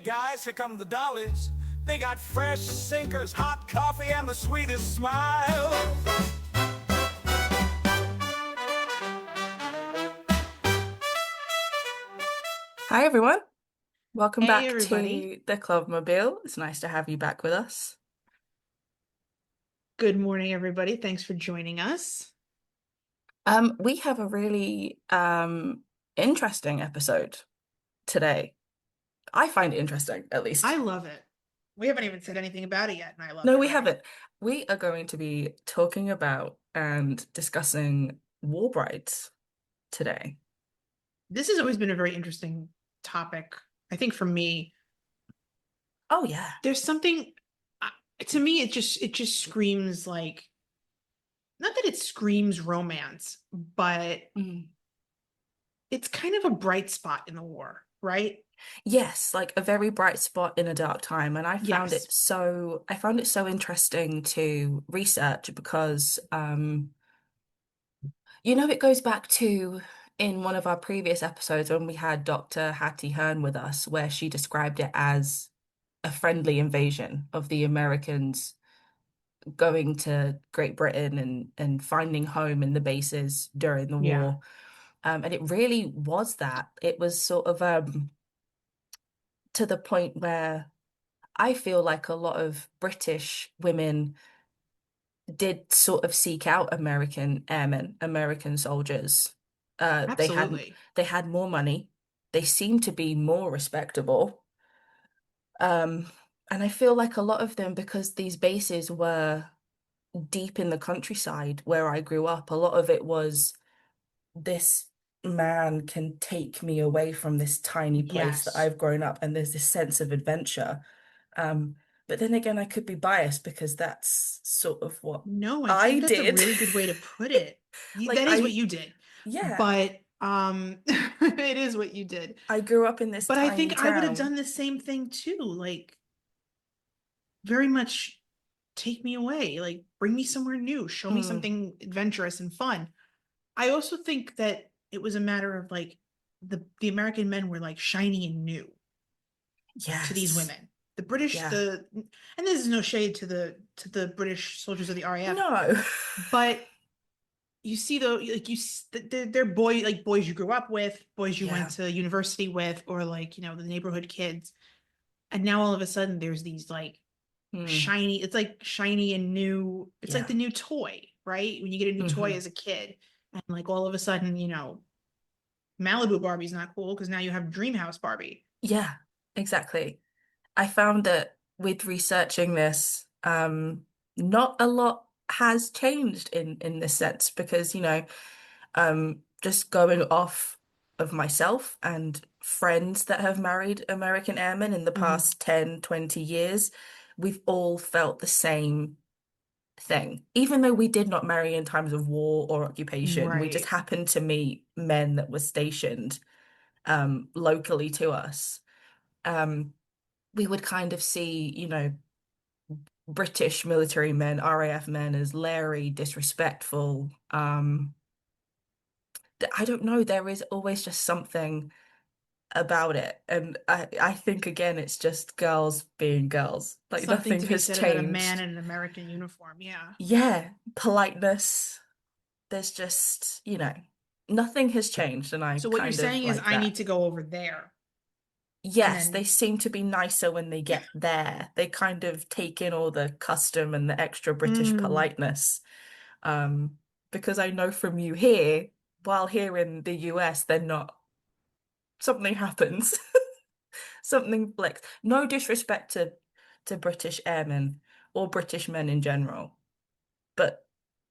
guys, here come the dollies. They got fresh sinkers, hot coffee, and the sweetest smile. Hi everyone, welcome Hey back everybody. to the Clubmobile. It's nice to have you back with us. Good morning, everybody. Thanks for joining us. We have a really interesting episode today. I find it interesting, at I least. love it. We haven't even said anything about it yet, and I love No, it we already. haven't. We are going to be talking about and discussing war brides today. This has always been a very interesting topic. I think for me, Oh yeah. there's something uh, to me it just screams like not that it screams romance, but Mm. it's kind of a bright spot in the war, right? Yes, like a very bright spot in a dark time. And Yes. I found it so interesting to research because it goes back to in one of our previous episodes when we had Dr. Hattie Hearn with us, where she described it as a friendly invasion of the Americans going to Great Britain and finding home in the bases during the Yeah. war. And it really was that. It was sort of to the point where I feel like a lot of British women did sort of seek out American airmen, American soldiers. They had Absolutely. more money. They seemed to be more respectable. Um, and I feel like a lot of them, because these bases were deep in the countryside where I grew up, a lot of it was this man can take me away from this tiny place that Yes. I've grown up, and there's this sense of adventure. Um, but then again, I could be biased because that's sort of what No, I I think that's a did. really good way to put it. Like That is what you did. yeah, But it is what you did. I grew up in this But I tiny think I would have town. done the same thing too. Like very much take me away, like bring me somewhere new, show me Mm, something adventurous and fun. I also think that it was a matter of like the American men were like shiny and new to these yes. women. The British, Yeah. the and this is no shade to the British soldiers of the RAF, No. but you see though like they're boys you grew up with, boys you went Yeah. to university with, or like the neighborhood kids, and now all of a sudden there's these like Mm, shiny, it's like shiny and new, it's like yeah. the new toy, right? When you get a new toy Hmm. as a kid, and like all of a sudden Malibu Barbie's not cool because now you have Dreamhouse Barbie. Yeah, exactly. I found that with researching this, not a lot has changed in this sense because, just going off of myself and friends that have married American airmen in the Mhm. past 10, 20 years, we've all felt the same thing. Even though we did not marry in times of war or occupation, we just Right. happened to meet men that were stationed locally to us. Um, we would kind of see, British military men, RAF men, as leery, disrespectful. I don't know, there is always just something about it. And I think again, it's just girls being girls. Like Something nothing to be has said about a man changed. in an American uniform. Yeah. Yeah, politeness. There's just, nothing has changed, and I So what you're kind of saying is like I need that. to go over there and Yes, they then seem to be nicer when they get there. They kind of take in all the custom and the extra British mm, politeness. Um, because I know from you here, while here in the US, they're not, something happens. Something flicks. No disrespect to British airmen or British men in general, but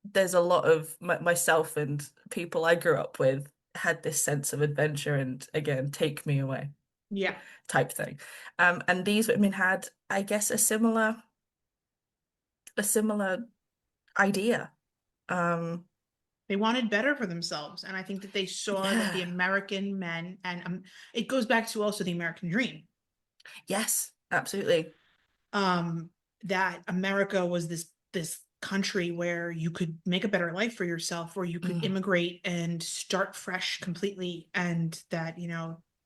there's a lot of myself and people I grew up with had this sense of adventure and again, take me away yeah, type thing. And these women had, I guess, a similar idea. Um, they wanted better for themselves, and I think that they saw that the yeah, American men, and it goes back to also the American dream, yes, absolutely. um, that America was this country where you could make a better life for yourself, where you could Mm, immigrate and start fresh completely, and that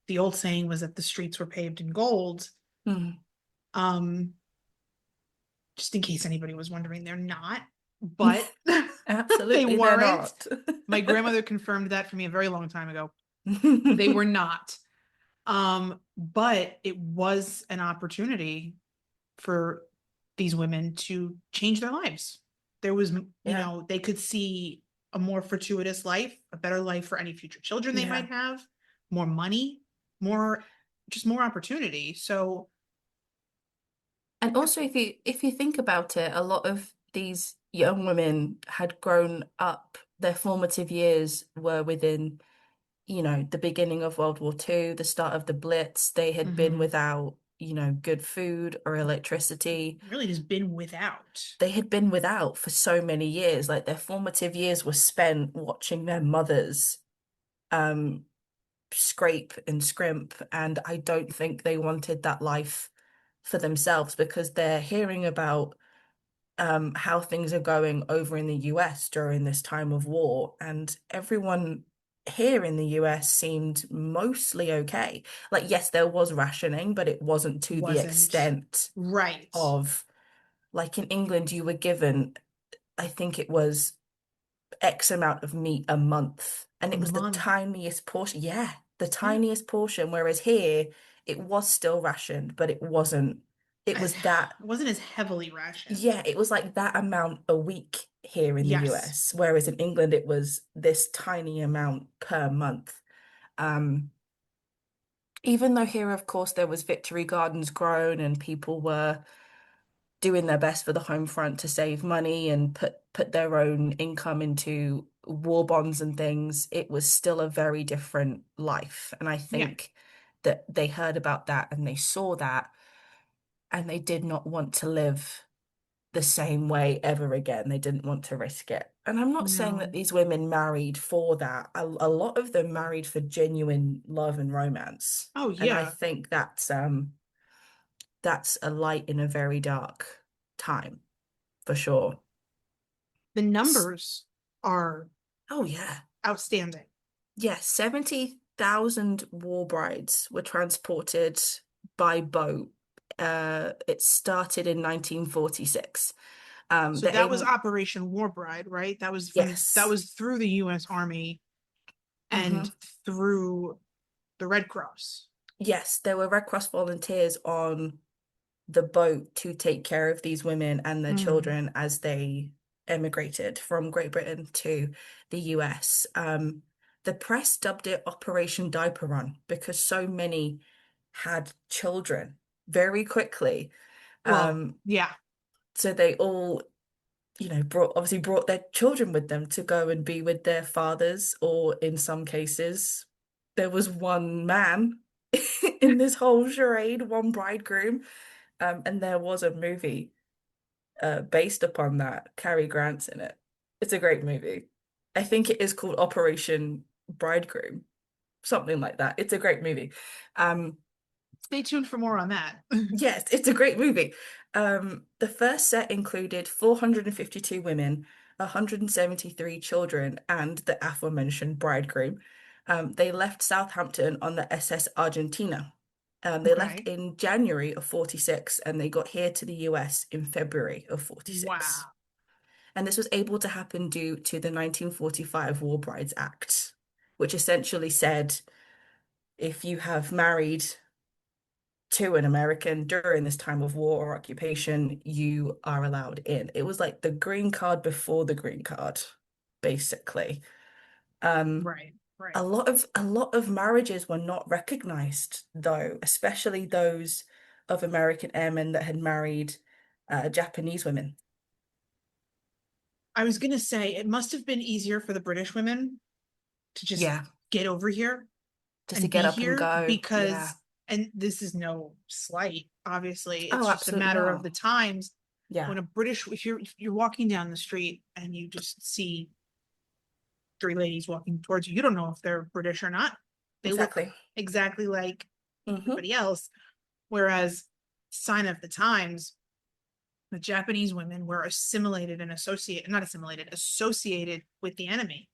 the old saying was that the streets were paved in gold. Mm. Um, just in case anybody was wondering, they're not, but they Absolutely, they're weren't. not. My grandmother confirmed that for me a very long time ago. They were not. But it was an opportunity for these women to change their lives. There was, Yeah, they could see a more fortuitous life, a better life for any future children they yeah. might have, more money, more, just more opportunity. So, And also, if you think about it, a lot of these young women had grown up, their formative years were within, the beginning of World War II, the start of the Blitz. They had been mhm, without, good food or electricity. really just been without. They had been without for so many years. Like their formative years were spent watching their mothers um scrape and scrimp, and I don't think they wanted that life for themselves because they're hearing about how things are going over in the US during this time of war, and everyone here in the US seemed mostly okay. Like, yes, there was rationing, but it wasn't to the Wasn't extent right. of, like in England, you were given, I think it was X amount of meat a month, and A it was the month. tiniest portion. Yeah, the Yeah. tiniest portion. Whereas here, it was still rationed, but it wasn't. It As was that, wasn't as heavily rationed. yeah, it was like that amount a week here in the Yes. US. Whereas in England, it was this tiny amount per month. Um, Even though here, of course, there was victory gardens grown and people were doing their best for the home front to save money and put their own income into war bonds and things, it was still a very different life. And I Yeah. think that they heard about that and they saw that and they did not want to live the same way ever again. They didn't want to risk it. And I'm not saying that No. these women married for that. A lot of them married for genuine love and romance. Oh And I yeah. think that's a light in a very dark time, for sure. The numbers are Oh yeah. outstanding. Yes, 70,000 war brides were transported by boat. It started in 1946. So The that was aim, Operation War Bride, right? That yes. was through the US Army Hmm. and through the Red Cross. Yes, there were Red Cross volunteers on the boat to take care of these women and their Mm, children as they emigrated from Great Britain to the US. The press dubbed it Operation Diaper Run because so many had children very quickly. well, Um, yeah. so they all, brought their children with them to go and be with their fathers, or in some cases, there was one man in this whole charade, one bridegroom. And there was a movie based upon that. Cary Grant's in it. It's a great movie. I think it is called Operation Bridegroom, something like that. It's a great movie. Um, Stay tuned for more on that. yes, it's a great movie. The first set included 452 women, 173 children, and the aforementioned bridegroom. They left Southampton on the SS Argentina. They left Okay. in January of 46 and they got here to the US in February of Wow. 46. And this was able to happen due to the 1945 War Brides Act, which essentially said if you have married to an American during this time of war or occupation, you are allowed in. It was like the green card before the green card, basically. Um, Right. a Right. lot of a lot of marriages were not recognized, though, especially those of American airmen that had married Japanese women. I was gonna say it must have been easier for the British women to just Yeah, get over here just to and get be up and here go. Yeah. because, and this is no slight, obviously, Oh, it's just a absolutely matter of not. the times Yeah, when a British, if you're walking down the street and you just see three ladies walking towards you, you don't know if they're British or not. They look exactly. exactly like Hmm. everybody else. Whereas, sign of the times, the Japanese women were assimilated and associated, not assimilated, associated with the enemy.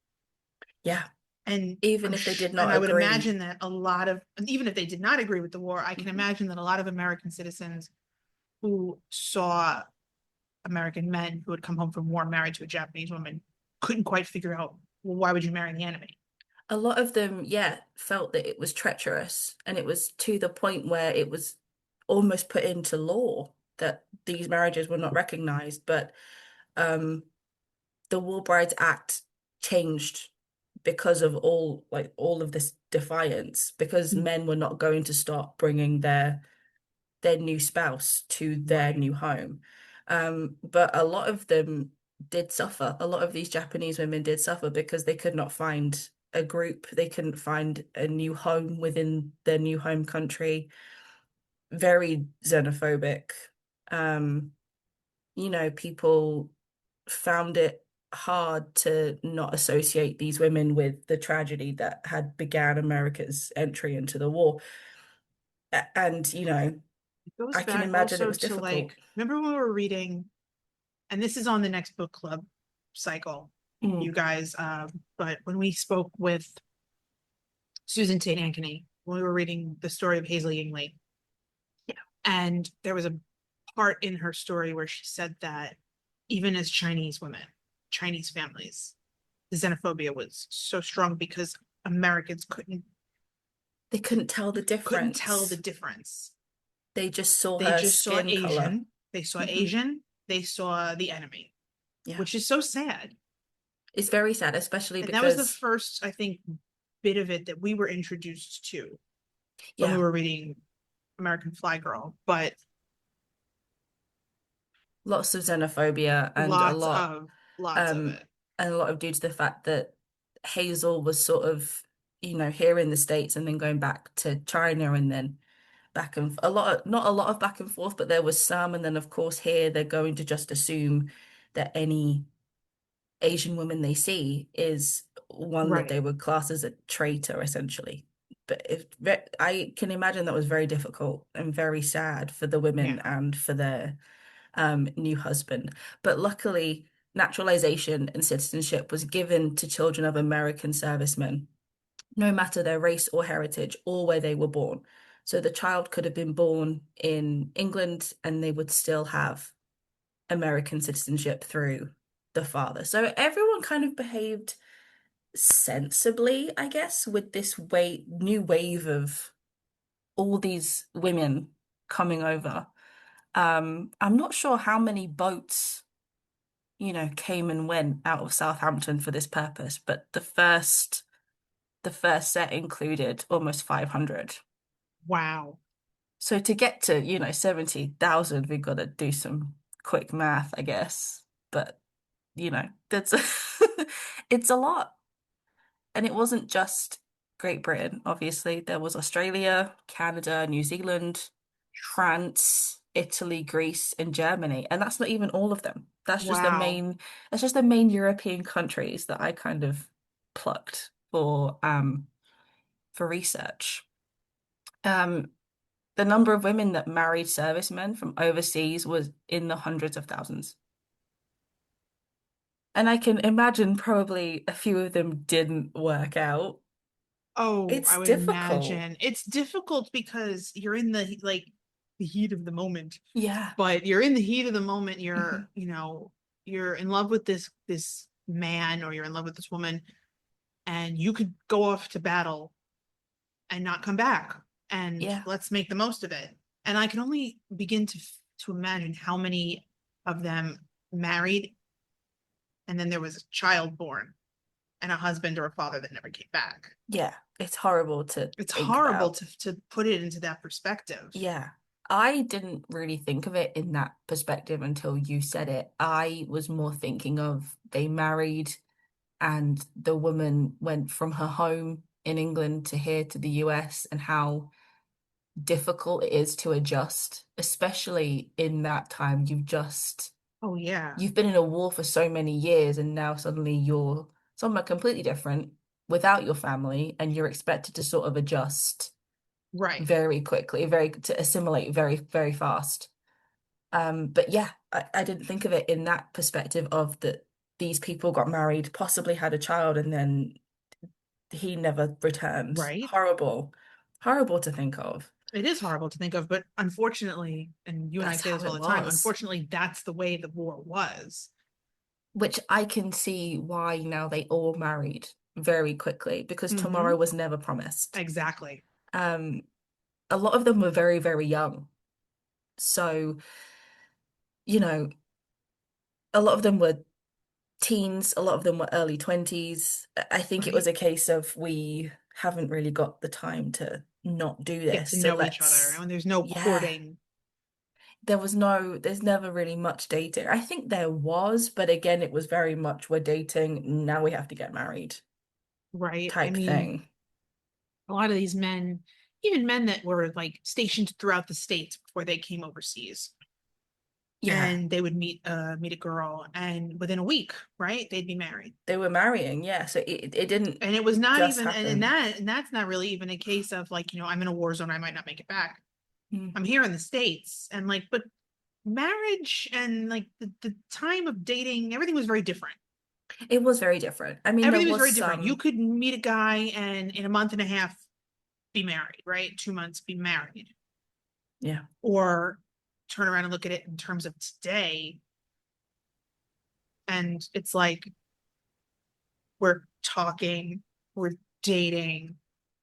Yeah. And Even if they did and not I would agree. imagine that a lot of, and even if they did not agree with the war, I can Mhm. imagine that a lot of American citizens who saw American men who had come home from war married to a Japanese woman couldn't quite figure out, well, why would you marry the enemy? A lot of them, yeah, felt that it was treacherous, and it was to the point where it was almost put into law that these marriages were not recognized. But um, the War Brides Act changed because of all of this defiance, because men were not going to stop bringing their new spouse to their Right. new home. But a lot of them did suffer. A lot of these Japanese women did suffer because they could not find a group, they couldn't find a new home within their new home country. Very xenophobic. Um, people found it hard to not associate these women with the tragedy that had began America's entry into the war. And, It goes I can back imagine it also was to difficult. like, remember when we were reading, and this is on the next book club cycle, you Mm, guys, but when we spoke with Susan St. Ankeny, when we were reading the story of Hazel Yingli, yeah, and there was a part in her story where she said that even as Chinese women, Chinese families, the xenophobia was so strong because Americans they couldn't tell the couldn't tell the difference. difference. They just saw They her just saw skin color. Asian, they saw Hmm. Asian, they saw the enemy, Yeah, which is so sad. it's very sad, especially And that was the because, first, I think, bit of it that we were introduced to when we yeah, were reading American Fly Girl, but lots of xenophobia lots of um, it. and a lot of due to the fact that Hazel was sort of, here in the States and then going back to China and then back and not a lot of back and forth, but there was some. And then, of course, here they're going to just assume that any Asian woman they see is one that Right. they would class as a traitor, essentially. But I can imagine that was very difficult and very sad for the women Yeah. and for their new husband. But luckily, naturalization and citizenship was given to children of American servicemen, no matter their race or heritage or where they were born. So the child could have been born in England and they would still have American citizenship through the father. So everyone kind of behaved sensibly, I guess, with this new wave of all these women coming over. I'm not sure how many boats, came and went out of Southampton for this purpose, but the first set included almost 500. Wow. So to get to, 70,000, we've got to do some quick math, I guess. But, that's it's a lot. And it wasn't just Great Britain, obviously. There was Australia, Canada, New Zealand, France, Italy, Greece, and Germany. And that's not even all of them. Wow. That's just the main European countries that I kind of plucked for research. Um, the number of women that married servicemen from overseas was in the hundreds of thousands. And I can imagine probably a few of them didn't work out. Oh, It's I would difficult. imagine. It's difficult because you're in the like the heat of the moment. Yeah. But you're in the heat of the moment, Hmm. you're in love with this man or you're in love with this woman and you could go off to battle and not come back and Yeah. let's make the most of it. And I can only begin to imagine how many of them married and then there was a child born and a husband or a father that never came back. Yeah. It's horrible to It's think horrible about. to put it into that perspective. Yeah. I didn't really think of it in that perspective until you said it. I was more thinking of they married and the woman went from her home in England to here to the US and how difficult it is to adjust, especially in that time. Oh yeah. You've been in a war for so many years and now suddenly you're somewhere completely different without your family and you're expected to sort of adjust Right. very quickly, to assimilate very, very fast. But yeah, I didn't think of it in that perspective of that these people got married, possibly had a child, and then he never returned. Right. Horrible. Horrible to think of. It is horrible to think of, but unfortunately, and you and I That's say how this all it the time, was. unfortunately, that's the way the war was. Which I can see why now they all married very quickly because tomorrow Hmm. was never promised. Exactly. Um, a lot of them were very, very young. So, you know, a lot of them were teens, a lot of them were early 20s. I think it was Right. a case of we haven't really got the time to not do Get this. to So know each other. let's, And there's no yeah, courting. there's never really much dating. I think there was, but again, it was very much we're dating, now we have to get married Right. I type mean, thing. a lot of these men, even men that were like stationed throughout the states before they came overseas, Yeah, and they would meet a girl, and within a week, right, they'd be married. they were marrying, yeah. So it didn't And it was not just even, and happen. that's not really even a case of like, I'm in a war zone, I might not make it back. Mm. I'm here in the States, and like, but marriage and like the time of dating, everything was very different. It was very different. I mean, there Everything was was very different. You some, could meet a guy and in a month and a half be married, right? 2 months be married. yeah, Or turn around and look at it in terms of today. And it's like we're talking, we're dating,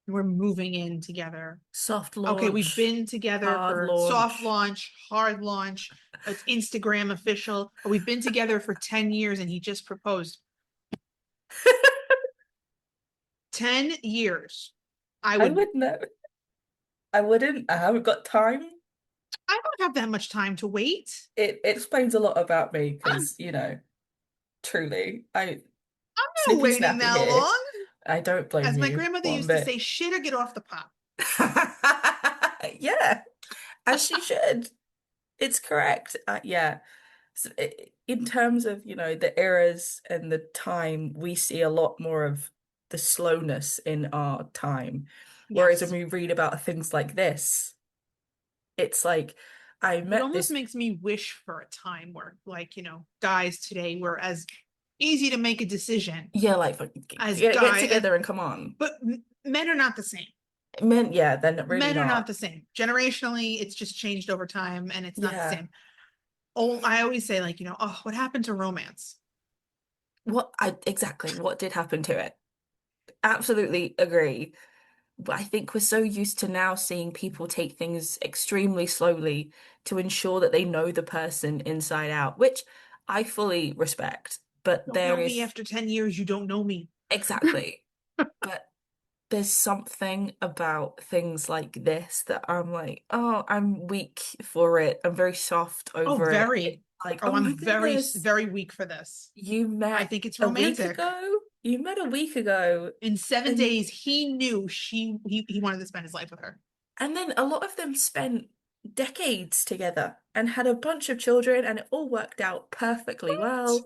we're moving in together. soft Okay, we've launch, been together hard for soft launch. launch, hard launch, it's Instagram official. We've been together for 10 years and he just proposed. 10 years. I I would, would know. I wouldn't. I haven't got time. I don't have that much time to wait. It explains a lot about me I'm because, truly, I not snippy waiting snappy that here. long. I don't blame As my you grandmother one used to bit. say, shit or get off the pot. Yeah, as she should. It's correct. Yeah. So in terms of, the eras and the time, we see a lot more of the slowness in our time. Whereas when Yes. we read about things like this, it's like, I It met almost this, makes me wish for a time where, like, guys today were as easy to make a decision yeah, like, as get guy as, together and come on. but men are not the same. Men, yeah, they're really Men are not not. the same. Generationally, it's just changed over time and it's not the Yeah. same. Oh, I always say, like, oh, what happened to romance? Exactly, what did happen to it? Absolutely agree. But I think we're so used to now seeing people take things extremely slowly to ensure that they know the person inside out, which I fully respect. But Don't there know me is after 10 years, you don't know me. exactly, but there's something about things like this that I'm like, oh, I'm weak for it. I'm very soft Oh, over it. It's very. like, Oh, oh I'm my very, goodness, very weak for this. you I met think it's a week romantic. ago? You met a week ago, In seven and days, he knew he wanted to spend his life with her. And then a lot of them spent decades together and had a bunch of children, and it all worked out perfectly well.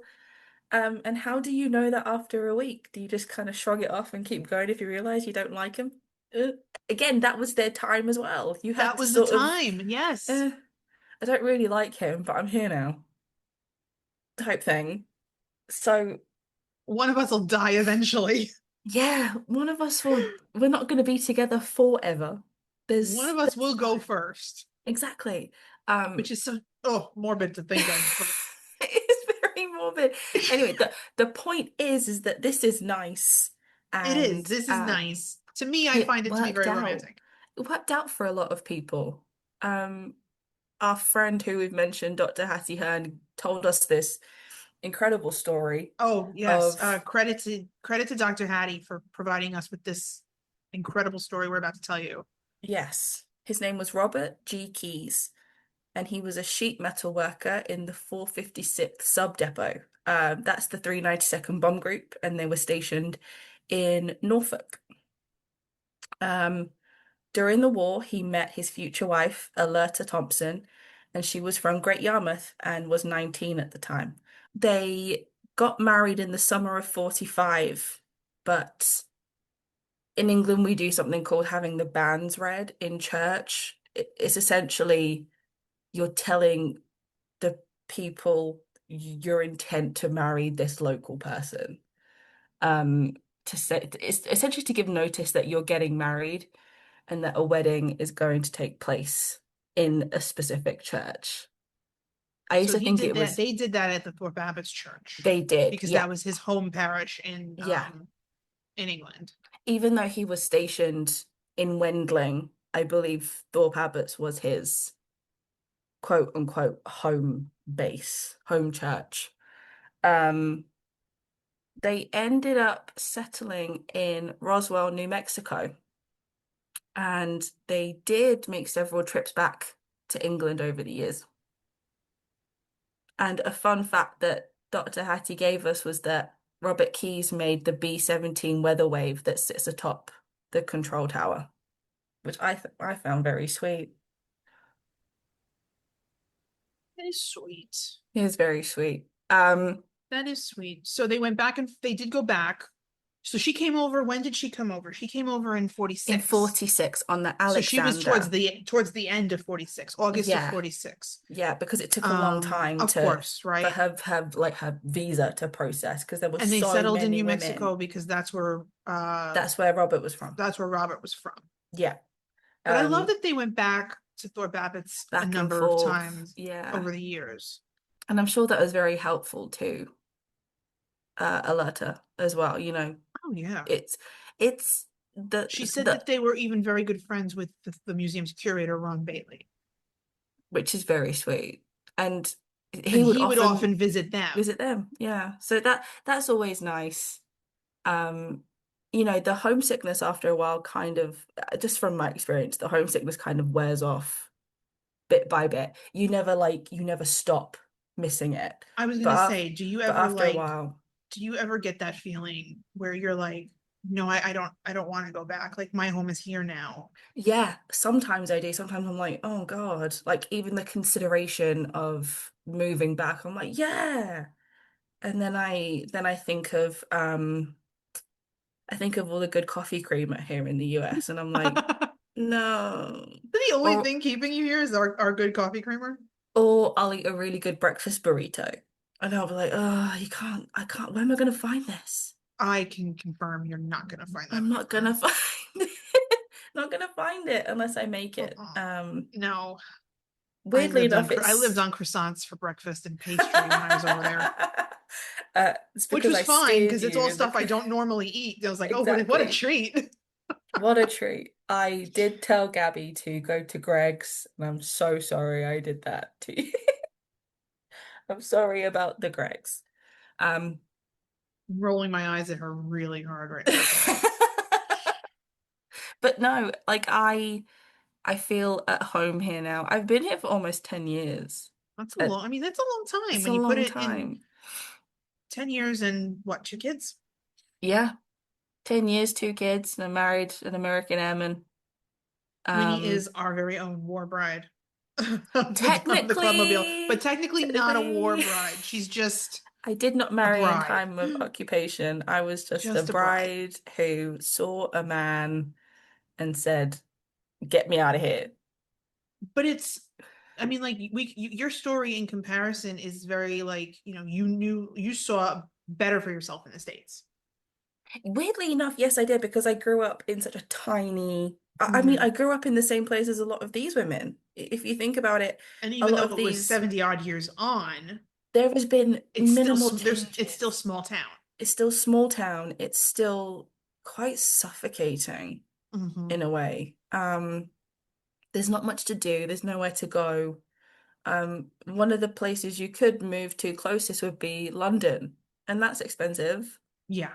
And how do you know that after a week? Do you just kind of shrug it off and keep going if you realize you don't like him? Uh, Again, that was their time as well. You had That to was the sort of, time. Yes. eh, I don't really like him, but I'm here now, type thing. So, One of us will die eventually. yeah, we're not going to be together forever. One of us There's will go time. first, Exactly. which is so morbid to think of. But It is very morbid. Anyway, the point is that this is nice it is. and This is nice. To me, I it find it to be worked very out. romantic. It worked out for a lot of people. Um, our friend who we've mentioned, Dr. Hattie Hearn, told us this incredible story Oh, yes. of, Credit to Dr. Hattie for providing us with this incredible story we're about to tell you. yes, his name was Robert G. Keyes, and he was a sheet metal worker in the 456th Sub Depot. That's the 392nd Bomb Group, and they were stationed in Norfolk. Um, During the war, he met his future wife, Alerta Thompson, and she was from Great Yarmouth and was 19 at the time. They got married in the summer of 45, but in England, we do something called having the banns read in church. It's essentially you're telling the people your intent to marry this local person. Um, to say it's essentially to give notice that you're getting married and that a wedding is going to take place in a specific church. I used So to he think did it that. was They did that at the Thorpe Abbot's church they did, because yeah, that was his home parish yeah. in England. Even though he was stationed in Wendling, I believe Thorpe Abbot's was his quote unquote home base, home church. Um, they ended up settling in Roswell, New Mexico, and they did make several trips back to England over the years. And a fun fact that Dr. Hattie gave us was that Robert Keyes made the B-17 weather wave that sits atop the control tower, which I found very sweet. That is sweet. It was very sweet. That is sweet. So they went back and they did go back. So she came over. When did she come over? She came over in In 46. 46 on the So she was Alexander. towards the end of 46, August of Yeah, 46. yeah, because it took a long time Of to course, for right? her like her visa to process because there were And they so settled in many New women. Mexico because That's where Robert was from. that's where Robert was from. Yeah. But I love Um, that they went back to Thorpe Abbot's a back and number of forth. times Yeah. over the years. And I'm sure that was very helpful to Alerta as well. You know, Oh yeah. it's it's the She said the that they were even very good friends with the museum's curator, Ron Bailey. which is very sweet. And And he would he would often often visit them. visit them. Yeah. So that's always nice. Um, you know, the homesickness after a while kind of, just from my experience, the homesickness kind of wears off bit by bit. You never stop missing it. I was But gonna af say, but after a while, do you ever get that feeling where you're like, no, I don't want to go back. Like my home is here now. yeah, sometimes I do. Sometimes I'm like, oh God, like even the consideration of moving back, I'm like, yeah. And then I think of all the good coffee creamer here in the US and I'm like, no. The only Or thing keeping you here is our good coffee creamer. or I'll eat a really good breakfast burrito. And I'll be like, oh, I can't, where am I gonna find this? I can confirm you're not gonna find that I'm not gonna anywhere. find it. Not gonna find it unless I make it. No, Weirdly enough, I lived it's on croissants for breakfast and pastry when I was over there, it's which because was I fine steered because it's all you in the stuff I don't normally eat. I was like, oh, what a exactly. treat. What a treat. I did tell Gabby to go to Greg's, and I'm so sorry I did that to you. I'm sorry about the Greg's. Um, Rolling my eyes at her really hard right now. but no, like I feel at home here now. I've been here for almost 10 years. That's a Uh, long. I mean, that's a long time It's when a you put long it in time. 10 years and what, 2 kids? Yeah, 10 years, two kids, and I married an American airman. Winnie Um, is our very own war bride of the Clubmobile, but technically not a war technically, bride. She's just I did not a marry in bride, time of occupation. I was just a just a bride. bride who saw a man and said, "Get me out of here." But it's, I mean, like your story in comparison is very like, you saw better for yourself in the States. Weirdly enough, yes, I did because I grew up in such a tiny. I mean, I Mhm. grew up in the same place as a lot of these women. If you think about it, And a even lot though of it was these, 70 odd years on, there has been minimal it's still changes. small town. It's still small town. It's still quite suffocating Hmm. in a way. There's not much to do. There's nowhere to go. One of the places you could move to closest would be London, and that's expensive. Yeah.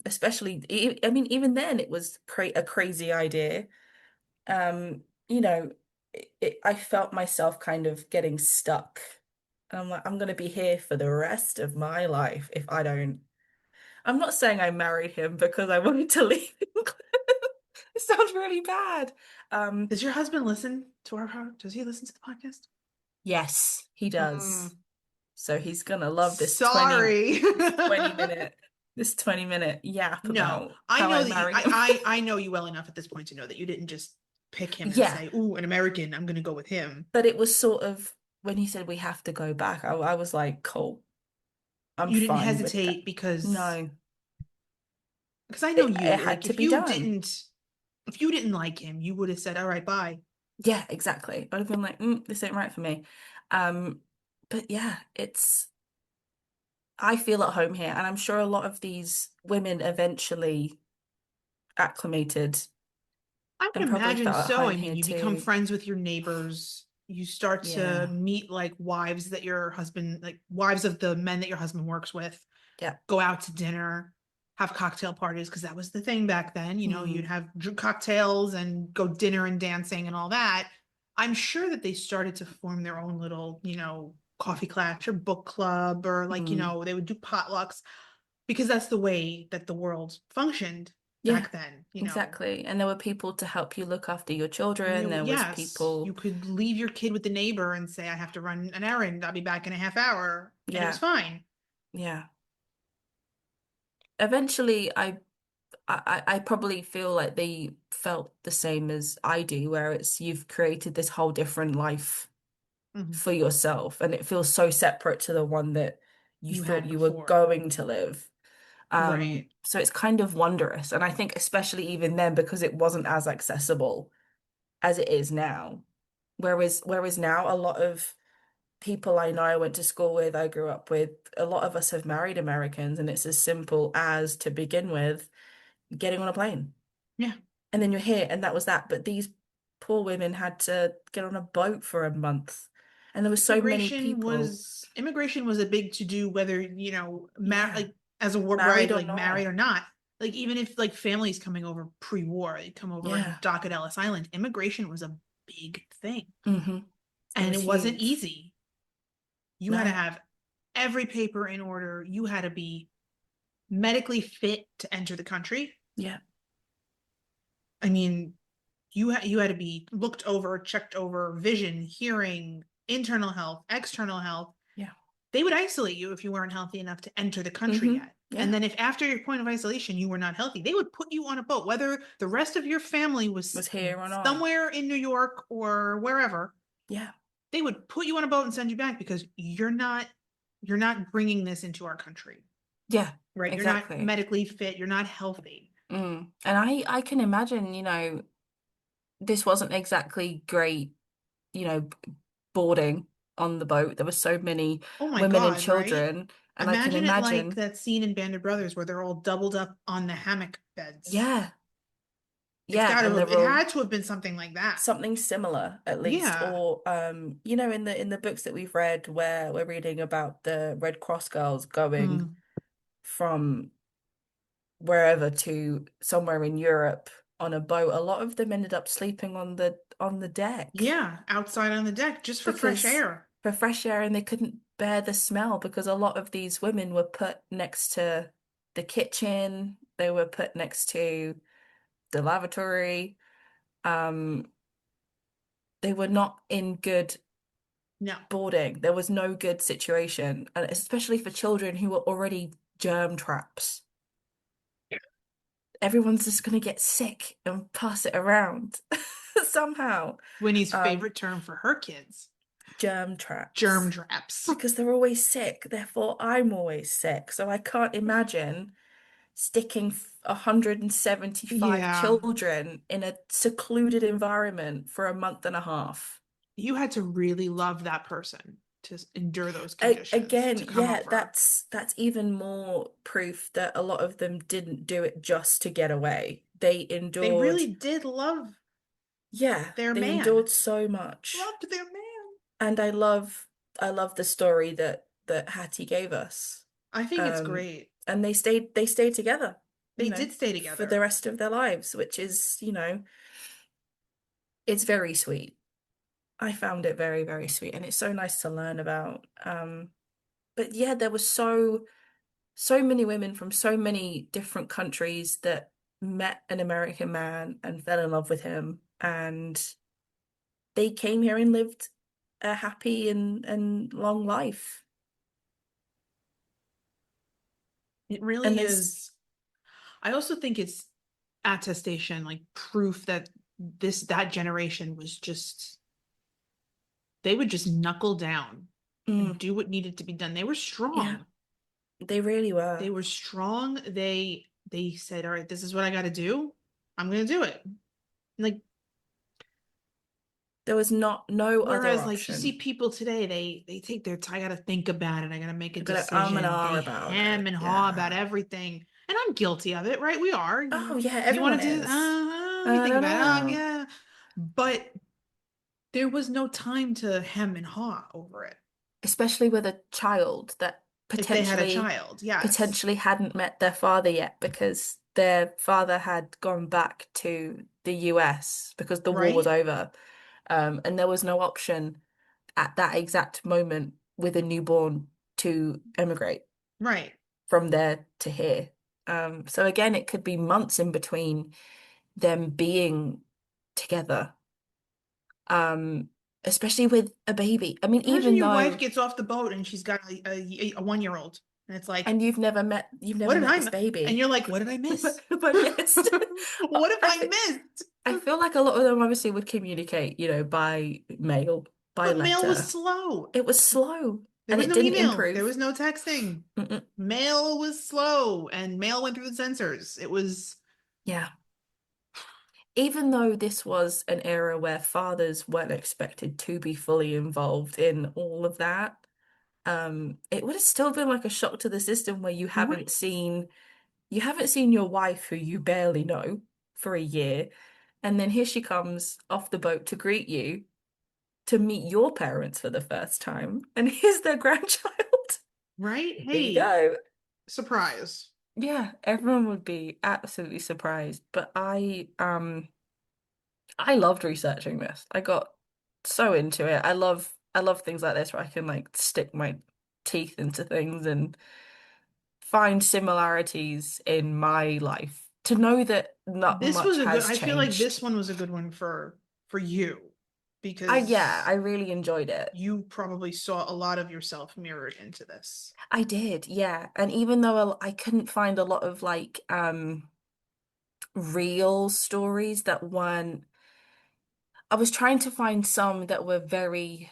Especially, I mean, even then it was a crazy idea. You know, I felt myself kind of getting stuck. And I'm like, I'm gonna be here for the rest of my life if I don't. I'm not saying I married him because I wanted to leave England. It sounds really bad. Um, Does your husband listen to does he listen to the podcast? yes, he does. Mm, So he's gonna love sorry. this 20 minute this 20-minute yap No, about I how I know that married him. I know you well enough at this point to know that you didn't just pick him and Yeah, say, "Ooh, an American, I'm gonna go with him." but it was sort of when he said we have to go back, I was like, cool, I'm You didn't fine with that. hesitate because No, because I know it you, had like to be done. if you didn't like him, you would have said, all right, bye. Yeah, exactly. I'd have been like, this ain't right for me. Um, but yeah, I feel at home here, and I'm sure a lot of these women eventually acclimated I and would probably imagine felt at so. home I mean, here you become too. friends with your neighbors. You start to Yeah, meet like wives that your husband, like wives of the men that your husband works with, yeah. go out to dinner, have cocktail parties, because that was the thing back then. You know, you'd Mm, have cocktails and go dinner and dancing and all that. I'm sure that they started to form their own little, coffee clash or book club, or like, mm. they would do potlucks because that's the way that the world functioned Yeah, back then. exactly. And there were people to help you look after your children. There was Yes, you people, could leave your kid with the neighbor and say, I have to run an errand. I'll be back in a half hour. And it was yeah, fine. yeah. Eventually, I probably feel like they felt the same as I do, where it's you've created this whole different life Mhm. for yourself, and it feels so separate to the one that you You thought had you were before. going to live. Right. So it's kind of wondrous, and I think especially even then because it wasn't as accessible as it is now. Whereas now a lot of people I know I went to school with, I grew up with, a lot of us have married Americans, and it's as simple as to begin with getting on a plane. Yeah. And then you're here, and that was that. But these poor women had to get on a boat for a month. And there were so many people, Immigration was a big to do, whether, yeah, like as a war married bride, or like married not. or not. Like even if like families coming over pre-war, they come over and Yeah. dock at Ellis Island, immigration was a big thing. hmm It And was it wasn't huge. easy. You had to No. have every paper in order. You had to be medically fit to enter the country. Yeah. I mean, you had to be looked over, checked over, vision, hearing, internal health, external health. Yeah. They would isolate you if you weren't healthy enough to enter the country yet. And Yeah. then if after your point of isolation you were not healthy, they would put you on a boat, whether the rest of your family was Was here or not. somewhere in New York or wherever. Yeah. They would put you on a boat and send you back because you're not bringing this into our country, Yeah. right? You're not Exactly. medically fit, you're not healthy. And I can imagine, this wasn't exactly great, boarding on the boat. There were so many Oh my women and God, right? children, and I can Imagine it like imagine, that scene in Band of Brothers where they're all doubled up on the hammock beds. yeah, It's yeah, got and to, they're it all had to have been something like that. something similar at least. Yeah. Or in the books that we've read where we're reading about the Red Cross girls going Mm. from wherever to somewhere in Europe on a boat, a lot of them ended up sleeping on the deck Yeah, outside on the deck just for fresh because air. for fresh air, and they couldn't bear the smell because a lot of these women were put next to the kitchen, they were put next to the lavatory. Um, they were not in good No. boarding. There was no good situation, and especially for children who were already germ traps. Everyone's just gonna get sick and pass it around somehow. Winnie's Um, favorite term for her kids, germ germ traps. traps. Because they're always sick, therefore I'm always sick. So I can't imagine sticking 175 Yeah, children in a secluded environment for a month and a half. you had to really love that person to endure those conditions Again, to come yeah, over. that's even more proof that a lot of them didn't do it just to get away. They They endured, really did love yeah, their they man. endured so much. Loved their man. And I love the story that Hattie gave us. I think it's Um, great. and they stayed together, They did stay for the together. rest of their lives, which is, it's very sweet. I found it very, very sweet, and it's so nice to learn about. But yeah, there were so many women from so many different countries that met an American man and fell in love with him, and they came here and lived a happy and long life. It And really there's is. I also think it's attestation, like proof that that generation was just, they would just knuckle down and mm, do what needed to be done. They were yeah, strong. they really They were. were strong. They they said, all right, this is what I got to do. I'm going to do it. Like, There was no other whereas like you see option. people today, they take their time. I got to think about it. I got to make a I got to and decision. ah They about hem it. and haw about Yeah. everything. And I'm guilty of it, right? We are. Oh yeah, You want everyone to do, is. we I think don't about it. Oh, know. yeah. But there was no time to hem and haw over it. Especially with a child that If they had a potentially child, yes. potentially hadn't met their father yet because their father had gone back to the US because the war was Right? over. And there was no option at that exact moment with a newborn to emigrate Right. from there to here. So again, it could be months in between them being together. Um, Especially with a baby. I mean, Imagine even your wife though gets off the boat and she's got a 1-year-old, and it's like, and you've what never did met I this miss? And baby. you're like, what did I miss? What I missed. What have I I fe- missed? I feel like a lot of them obviously would communicate, by mail, by But mail was letter. slow. It was slow There and was it no didn't email. There improve. was no texting. Mm-mm. Mail was slow, and mail went through the censors. It was, Yeah. Even though this was an era where fathers weren't expected to be fully involved in all of that, it would have still been like a shock to the system where right. you haven't seen your wife who you barely know for a year, and then here she comes off the boat to greet you to meet your parents for the first time, and here's their grandchild. Right? Here you Hey, go. surprise. Yeah, everyone would be absolutely surprised. But I loved researching this. I got so into it. I love things like this where I can like stick my teeth into things and find similarities in my life. To know that not This was much a good, has I feel like this changed. one was a good one for you Yeah, because I really enjoyed it. you probably saw a lot of yourself mirrored into this. I did, yeah. And even though I couldn't find a lot of like real stories that weren't, I was trying to find some that were very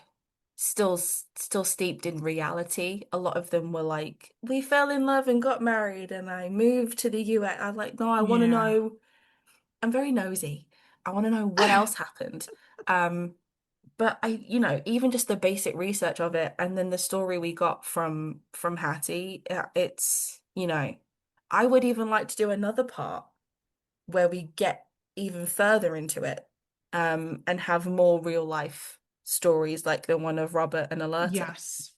still steeped in reality. A lot of them were like, we fell in love and got married and I moved to the US. I'm like, no, I want to Yeah. know. I'm very nosy. I want to know what else happened. Um, but even just the basic research of it and then the story we got from Hattie, I would even like to do another part where we get even further into it, and have more real life stories like the one of Robert and Alerta, Yes.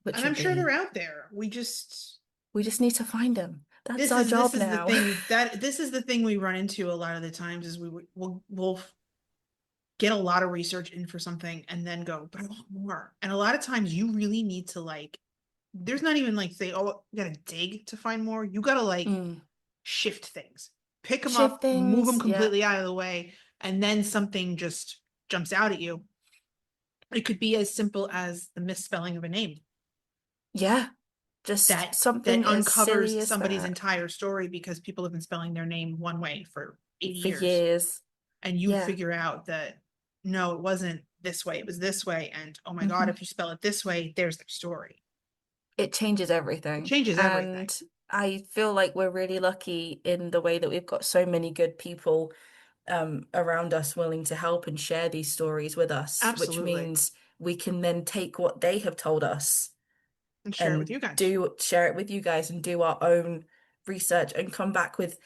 which And I'm would sure they're be, out there. we just need to find them. That's This our is this job is the now. thing that this is the thing we run into a lot of the times is we'll get a lot of research in for something and then go, but I want more. And a lot of times you really need to like, there's not even like say, oh, you gotta dig to find more. You gotta like Mm. shift things, pick them Shift up, move them things, yeah. completely out of the way, and then something just jumps out at you. It could be as simple as the misspelling of a name Yeah. Just that something as uncovers silly as somebody's that entire story because people have been spelling their name one way for 80 for years. years. And you Yeah. figure out that no, it wasn't this way, it was this way. And oh my God, Hmm. if you spell it this way, there's their story. It changes It everything. changes everything. And I feel like we're really lucky in the way that we've got so many good people around us willing to help and share these stories with us, which Absolutely. means we can then take what they have told us And share it with and you guys. do share it with you guys and do our own research and come back with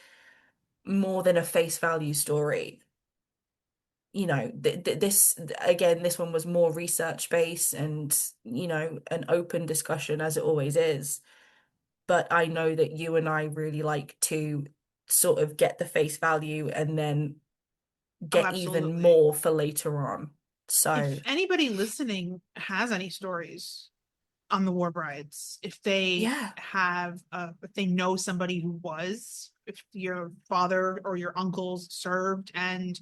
more than a face value story. This again, this one was more research based and, an open discussion as it always is. But I know that you and I really like to sort of get the face value and then Oh, get even absolutely. more for later on. So, If anybody listening has any stories on the War Brides, if they yeah, have, if they know somebody who was, if your father or your uncles served, and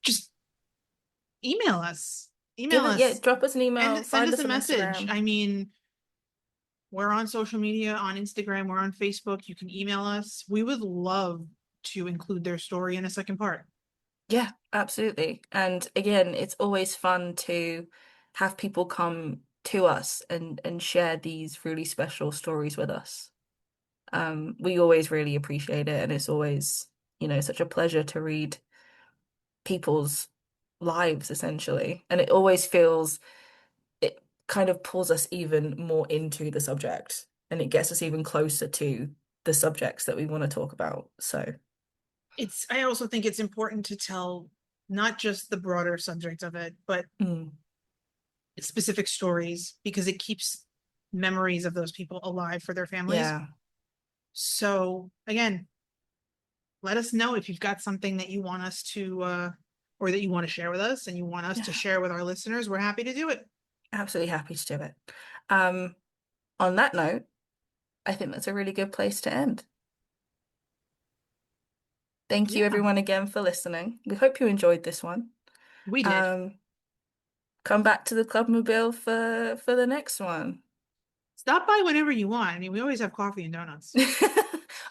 just email us, email yeah, us, drop us an and email, send find us us a on message. Instagram. I mean, we're on social media, on Instagram, we're on Facebook. You can email us. We would love to include their story in a second part. Yeah, absolutely. And again, it's always fun to have people come to us and share these really special stories with us. We always really appreciate it, and it's always, such a pleasure to read people's lives essentially. And it always feels it kind of pulls us even more into the subject and it gets us even closer to the subjects that we want to talk about. So, I also think it's important to tell not just the broader subject of it, but mm, specific stories because it keeps memories of those people alive for their families. yeah, So again, let us know if you've got something that you want us to or that you want to share with us and you want us to yeah, share with our listeners. We're happy to do it. absolutely happy to do it. Um, on that note, I think that's a really good place to end. Thank you Yeah, everyone again for listening. We hope you enjoyed this one. we did. Um, come back to the Clubmobile for the next one. Stop by whenever you want. I mean, we always have coffee and donuts.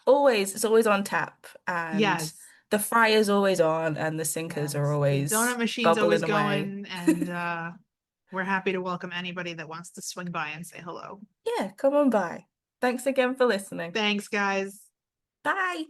Always, it's always on tap, and Yes. the fryer's always on, and the sinkers are Yes. The always donut machine's always bubbling away. going, and we're happy to welcome anybody that wants to swing by and say hello. Yeah, come on by. Thanks again for listening. Thanks, guys. Bye.